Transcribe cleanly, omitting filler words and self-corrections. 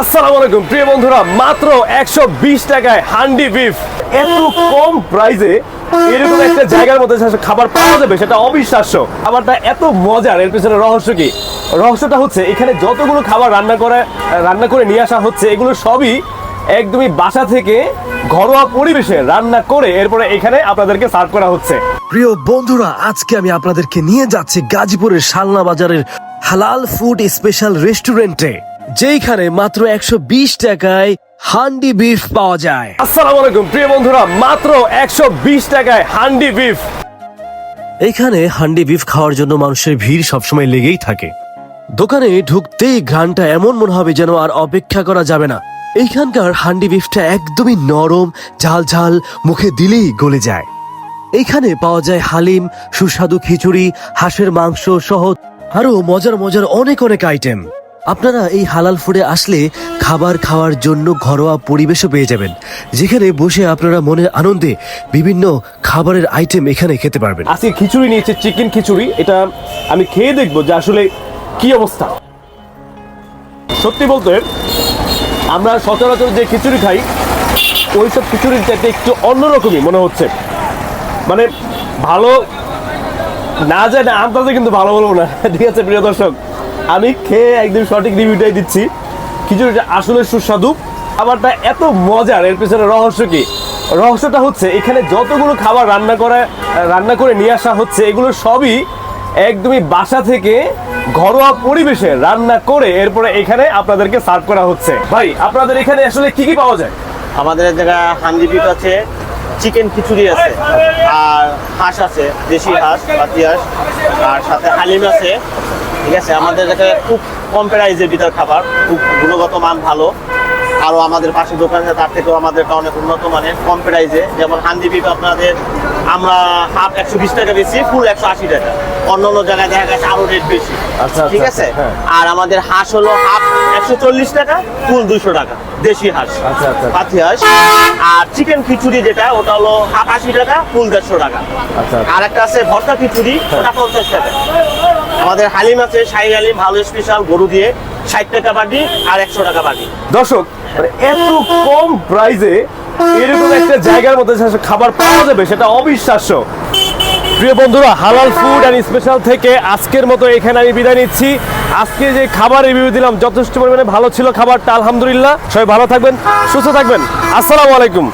আসসালামু আলাইকুম প্রিয় বন্ধুরা, মাত্র 120 টাকায় হান্ডি বিফ, এত কম প্রাইসে এরকম একটা জায়গার মধ্যে খাবার পাওয়া যাবে সেটা অবিশ্বাস্য। খাবারটা এত মজার, এর পিছনে রহস্য কি? রহস্যটা হচ্ছে এখানে যতগুলো খাবার রান্না করে নিয়ে আসা হচ্ছে এগুলো সবই একদমই বাসা থেকে ঘরোয়া পরিবেশে রান্না করে এরপরে এখানে আপনাদেরকে সার্ভ করা হচ্ছে। প্রিয় বন্ধুরা, আজকে আমি আপনাদেরকে নিয়ে যাচ্ছি গাজীপুরের শালনা বাজারের হালাল ফুড স্পেশাল রেস্টুরেন্টে, যেখানে মাত্র 120 টাকায় হান্ডি বিফ পাওয়া যায়। আসসালামু আলাইকুম প্রিয় বন্ধুরা, মাত্র 120 টাকায় হান্ডি বিফ। এখানে হান্ডি বিফ খাওয়ার জন্য মানুষের ভিড় সবসময় লেগেই থাকে। দোকানে ঢুকতেই ঘ্রাণটা এমন মনে হবে যেন আর অপেক্ষা করা যাবে না। এইখানকার হান্ডি বিফটা একদমই নরম, ঝাল ঝাল, মুখে দিলেই গলে যায়। এইখানে পাওয়া যায় হালিম, সুস্বাদু খিচুড়ি, হাঁসের মাংস সহ আরো মজার মজার অনেক অনেক আইটেম। আপনারা এই হালাল ফুডে আসলে খাবার খাওয়ার জন্য ঘরোয়া পরিবেশও পেয়ে যাবেন, যেখানে বসে আপনারা মনের আনন্দে বিভিন্ন খাবারের আইটেম এখানে খেতে পারবেন। আজকে খিচুড়ি নিয়েছে, চিকেন খিচুড়ি। এটা আমি খেয়ে দেখবো যে আসলে কি অবস্থা। সত্যি বলতে আমরা সচরাচর যে খিচুড়ি খাই ওইসব খিচুড়ির চাইতে একটু অন্যরকমই মনে হচ্ছে। মানে ভালো না যায় না আন্দাজে কিন্তু ভালো বলবো না, ঠিক আছে প্রিয় দর্শক? আমি খেয়ে একদম সঠিক রিভিউটাই দিচ্ছি। খিচুড়িটা আসলে সুস্বাদু, খাবারটা এত মজার, এর পিছনে রহস্য কি? রহস্যটা হচ্ছে এখানে যতগুলো খাবার রান্না করে নিয়ে আসা হচ্ছে এগুলো সবই একদমই বাসা থেকে ঘরোয়া পরিবেশে রান্না করে এরপরে এখানে আপনাদেরকে সার্ভ করা হচ্ছে। ভাই, আপনাদের এখানে আসলে কি কি পাওয়া যায়? আমাদের জায়গা হান্ডি বিফ আছে, চিকেন খিচুড়ি আছে, আর হাঁস আছে, দেশি হাঁস, পাতি হাঁস, আর সাথে হালিম আছে। ঠিক আছে, আমাদের জায়গায় খুব কম প্রাইজের ভিতর খাবার, খুব গুণগত মান ভালো। আরও আমাদের পাশে দোকান আছে, তার থেকেও আমাদেরটা অনেক উন্নত মানের, কম প্রাইজে। যেমন হান্ডি বিফ আপনাদের আমরা হাফ 120 টাকা বেশি, ফুল 180 টাকা। অন্য অন্য জায়গায় দেখা গেছে আরো রেট বেশি। ঠিক আছে, আর আমাদের হাঁস হলো হাফ 140 টাকা, ফুল 200 টাকা, দেশি হাঁস, পাতি হাঁস। আর চিকেন খিচুড়ি যেটা, ওটা হলো হাফ 80 টাকা, ফুল 150 টাকা। আর একটা আছে ভর্তা খিচুড়ি, ওটা 50 টাকা। আমাদের হালিম আছে, শাহী হালিম, ভালো স্পেশাল, গরু দিয়ে, 60 টাকা বাটি আর 100 টাকা বাটি। দর্শক, মানে এত কম প্রাইসে এরকম একটা জায়গার মধ্যে খাবার পাওয়া যাবে সেটা অবিশ্বাস্য। প্রিয় বন্ধুরা, হালাল ফুড অ্যান্ড স্পেশাল থেকে আজকের মতো এখানে আমি বিদায় নিচ্ছি। আজকে যে খাবার রিভিউ দিলাম যথেষ্ট পরিমাণে ভালো ছিল খাবারটা, আলহামদুলিল্লাহ। সবাই ভালো থাকবেন, সুস্থ থাকবেন। আসসালামু আলাইকুম।